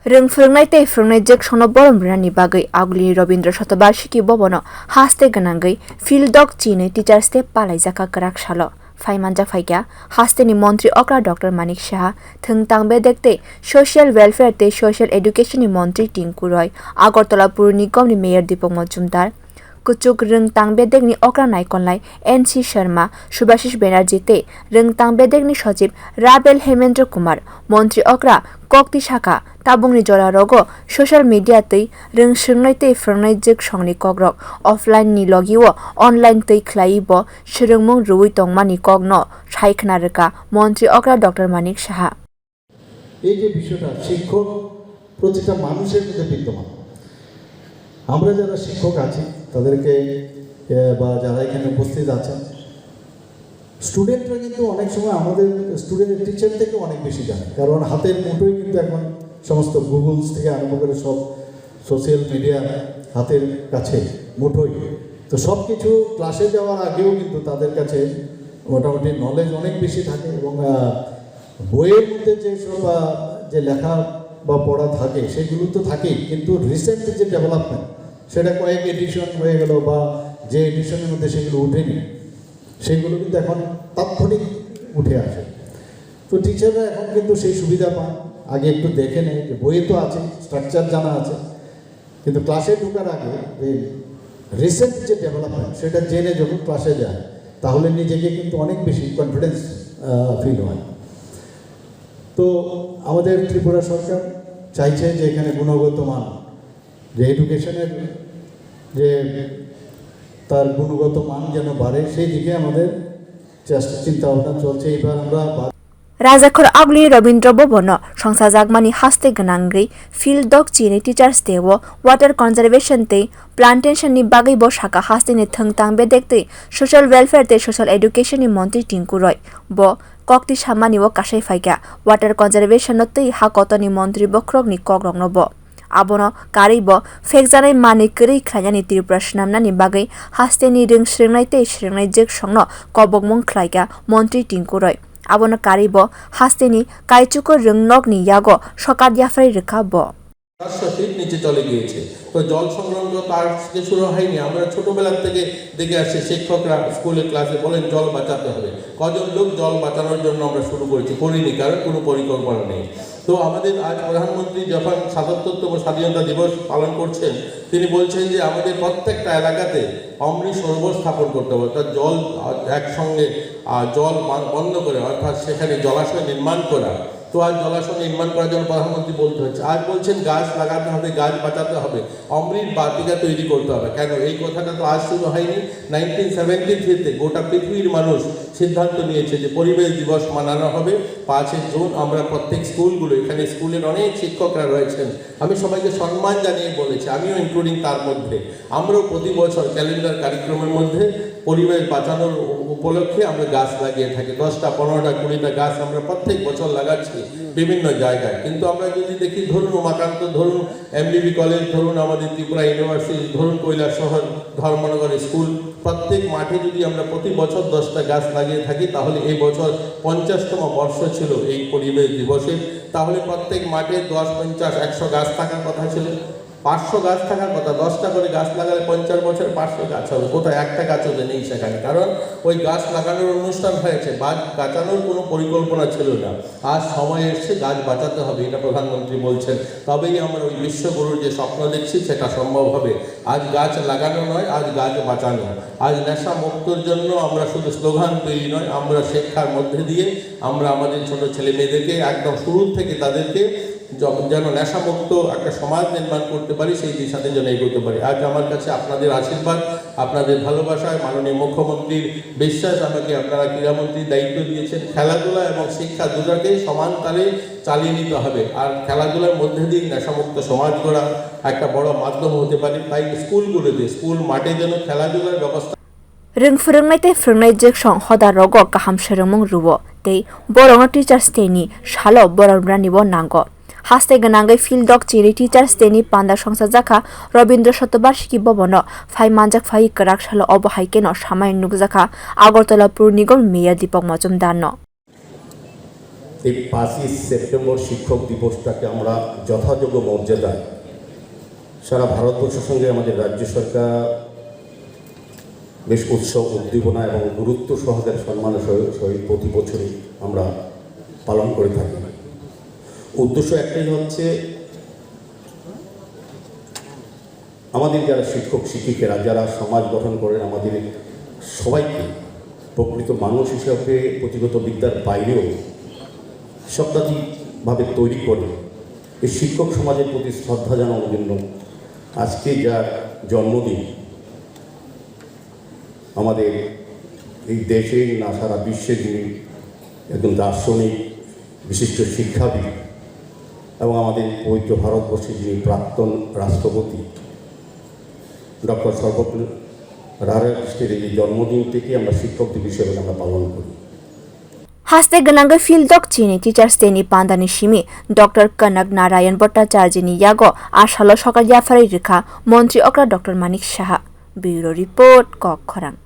Rwng phurungnai tei phurungnai jek sono borom rani bagai aguli rabindra shatabarshiki bobono haste gwnagui field dog chini teachers te palaijaka kwrak salo phai manjak phaikya haste ni montri okra Dr.Manik saha thungh tang bedek te social welfare te social education ni montri Tinku roy agartala pura nigam ni mayor Dipak kuchuk rwng tang bedek ni okra naikonlai NC Sharma Subhashish Banerjee te rwng tang bedek ni sachiv rabindra kumar montri okra kokti shaka tabung ni jora rogo social media tei rwng swrungnai tei phurungnai jek songni kogrok offline ni logiwo online tei khlai bo swrungmung rwui tongmani kogno saikna rwka montri okra Dr.Manik saha এই যে বিষয়টা শিক্ষক প্রতিটা মানুষের মধ্যে বিদ্যমান। আমরা যারা শিক্ষক আছি তাদেরকে বা যারা এখানে উপস্থিত আছেন স্টুডেন্টরা কিন্তু অনেক সময় আমাদের স্টুডেন্ট টিচার থেকে অনেক বেশি জানে, কারণ হাতের মুঠোয় কিন্তু এখন সমস্ত গুগলস থেকে আরম্ভ করে সব সোশ্যাল মিডিয়া হাতের কাছে মুঠোয়। তো সব কিছু ক্লাসে যাওয়ার আগেও কিন্তু তাদের কাছে মোটামুটি নলেজ অনেক বেশি থাকে এবং বইয়ের মধ্যে যেসব যে লেখা বা পড়া থাকে সেগুলো তো থাকেই, কিন্তু রিসেন্ট যে ডেভেলপমেন্ট সেটা কয়েক এডিশন হয়ে গেল বা যে এডিশনের মধ্যে সেগুলো উঠেনি সেগুলো কিন্তু এখন তাৎক্ষণিক উঠে আসে। তো টিচাররা এখন কিন্তু সেই সুবিধা পান, আগে একটু দেখে নেয় যে বইয়ে তো আছে, স্ট্রাকচার জানা আছে, কিন্তু ক্লাসে ঢোকার আগে এই রিসেন্ট যে ডেভেলপমেন্ট সেটা জেনে যখন ক্লাসে যায় তাহলে নিজেকে কিন্তু অনেক বেশি কনফিডেন্স ফিল হয়। তো আমাদের ত্রিপুরা সরকার চাইছে যে এখানে গুণগত মান, যে এডুকেশনের যে তার গুণগত মান যেন বাড়ে সেই দিকে আমাদের চিন্তা ভাবনা চলছে। এবার আমরা rajakhor aguli rabindra bobono Songsajakha haste gwnagui field dog chini teachers te wo water conservation te plantation ni bagai bo shaka haste ni thungh tang bedek te social welfare te social education ni montri Tinku roy bo kokti samani wo kasai phaikya water conservation no tei hakotoni montri bokrok ni kogrok no bo abono kari bo fekjanai mani kwrwi khlainani Tripura swnamnani bagai haste ni rwng swrungnai tei swrungnai jek songno kobokmung khlaikya montri Tinku roy abono karibo hasteni kaichuko rungnog ni yago sokat yafrai rwka bo সঠিক নিচে চলে গিয়েছে। তো জল সংগ্রহ তার থেকে শুরু হয়নি। আমরা ছোটবেলা থেকে দেখে আসছি শিক্ষকরা স্কুলে ক্লাসে বলেন জল বাঁচাতে হবে। কজন লোক জল বাঁচানোর জন্য আমরা শুরু করিনি, কারণ কোনো পরিকল্পনা নেই। তো আমাদের আজ প্রধানমন্ত্রী যখন ৭৭তম স্বাধীনতা দিবস পালন করছেন তিনি বলছেন যে আমাদের প্রত্যেকটা এলাকাতে অমৃত সরোবর স্থাপন করতে হবে, অর্থাৎ জল একসঙ্গে জল বন্ধ করে অর্থাৎ সেখানে জলাশয় নির্মাণ করা। তো আজ জলাশয় নির্মাণ করার জন্য প্রধানমন্ত্রী বলতে হচ্ছে, আজ বলছেন গাছ লাগাতে হবে, গাছ বাঁচাতে হবে, অমৃত বাটিকা তৈরি করতে হবে। কেন এই কথাটা তো আজ শুরু হয়নি, 1973-তে গোটা পৃথিবীর মানুষ সিদ্ধান্ত নিয়েছে যে পরিবেশ দিবস মানানো হবে 5 জুন। আমরা প্রত্যেক স্কুলগুলো, এখানে স্কুলের অনেক শিক্ষকরা রয়েছেন, আমি সবাইকে সম্মান জানিয়ে বলেছি, আমিও ইনক্লুডিং তার মধ্যে, আমরাও প্রতি বছর ক্যালেন্ডার কার্যক্রমের মধ্যে পরিবেশ বাঁচানোর উপলক্ষে আমরা গাছ লাগিয়ে থাকি। 10টা 15টা 20টা গাছ আমরা প্রত্যেক বছর লাগাচ্ছি বিভিন্ন জায়গায়। কিন্তু আমরা যদি দেখি, ধরুন উমাকান্ত, ধরুন MBB কলেজ, ধরুন আমাদের ত্রিপুরা ইউনিভার্সিটি, ধরুন কৈলাসহর ধর্মনগর স্কুল, প্রত্যেক মাঠে যদি আমরা প্রতি বছর 10টা গাছ লাগিয়ে থাকি তাহলে এই বছর 50তম বর্ষ ছিল এই পরিবেশ দিবসের, তাহলে প্রত্যেক মাঠে 10, 50, 100 গাছ থাকার কথা ছিল, 500 গাছ থাকার কথা। 10টা করে গাছ লাগালে 50 বছর 500 গাছ হবে, কোথায় একটা গাছও নেই সেখানে, কারণ ওই গাছ লাগানোর অনুষ্ঠান হয়েছে, গাছ বাঁচানোর কোনো পরিকল্পনা ছিল না। আজ সময় এসছে গাছ বাঁচাতে হবে, এটা প্রধানমন্ত্রী বলছেন, তবেই আমরা ওই বিশ্বগুরুর যে স্বপ্ন দেখছি সেটা সম্ভব হবে। আজ গাছ লাগানো নয়, আজ গাছ বাঁচানো। আজ নেশা মুক্তর জন্য আমরা শুধু স্লোগান তৈরি নয়, আমরা শিক্ষার মধ্যে দিয়ে আমরা আমাদের ছোট ছেলে মেয়েদেরকে একদম শুরু থেকে তাদেরকে যেন নেশামুক্ত একটা সমাজ নির্মাণ করতে পারি, সেই দিশাতে যেন এগোতে পারি। আজ আমার কাছে আপনাদের আশীর্বাদ, আপনাদের ভালোবাসায়, মাননীয় মুখ্যমন্ত্রীর বিশ্বাস, আমাকে আপনারা ক্রীড়ামন্ত্রীর দায়িত্ব দিয়েছেন। খেলাধুলা এবং শিক্ষা দুটাকে সমান তালে চালিয়ে নিতে হবে, আর খেলাধুলার মধ্যে দিয়ে নেশামুক্ত সমাজ গড়া একটা বড় মাধ্যম হতে পারে। তাই স্কুলগুলোতে, স্কুল মাঠে যেন খেলাধুলার ব্যবস্থা rwng phurungnai tei phurungnai jek song hoda rogo kaham swrungmung ruwo tei borong teachers te ni salo boromra ni bo nango haste gwnagui field dog chini teachers te ni panda Songsajakha rabindra shatabarshiki bobono phai manjak phai kwrak salo obo haikeno samay nukjakha agartala pura nigam mayor Dipak no এই 5ই September শিক্ষক দিবসটাকে আমরা যথাযোগ্য মর্যাদায় সারা ভারতবর্ষের সঙ্গে আমাদের রাজ্য সরকার বেশ উৎসব উদ্দীপনা এবং গুরুত্ব সহকারে সম্মানের সহিত প্রতি বছরই আমরা পালন করে থাকি। উদ্দেশ্য একটাই হচ্ছে আমাদের যারা শিক্ষক শিক্ষিকারা যারা সমাজ গঠন করেন আমাদের সবাইকে প্রকৃত মানুষ হিসাবে পুঁথিগত বিদ্যার বাইরেও শব্দাধিকভাবে তৈরি করে এই শিক্ষক সমাজের প্রতি শ্রদ্ধা জানানোর জন্য আজকে যার জন্মদিন আমাদের এই দেশে না সারা বিশ্বে যিনি একজন দার্শনিক বিশিষ্ট শিক্ষাবিদ এবং আমাদের পবিত্র ভারতবর্ষে যিনি প্রাক্তন রাষ্ট্রপতি ডক্টর সর্বপল্লী রাধাকৃষ্ণের এই জন্মদিন থেকে আমরা শিক্ষক দিবস হিসেবে আমরা পালন করি। haste gwnagui phildok chini teachers day ni panda ni shimi Dr. Kanak Narayan Bhattacharya ni yago ashalo sokar yafarai rikha montri okra Dr.Manik saha bureau report kok khorang।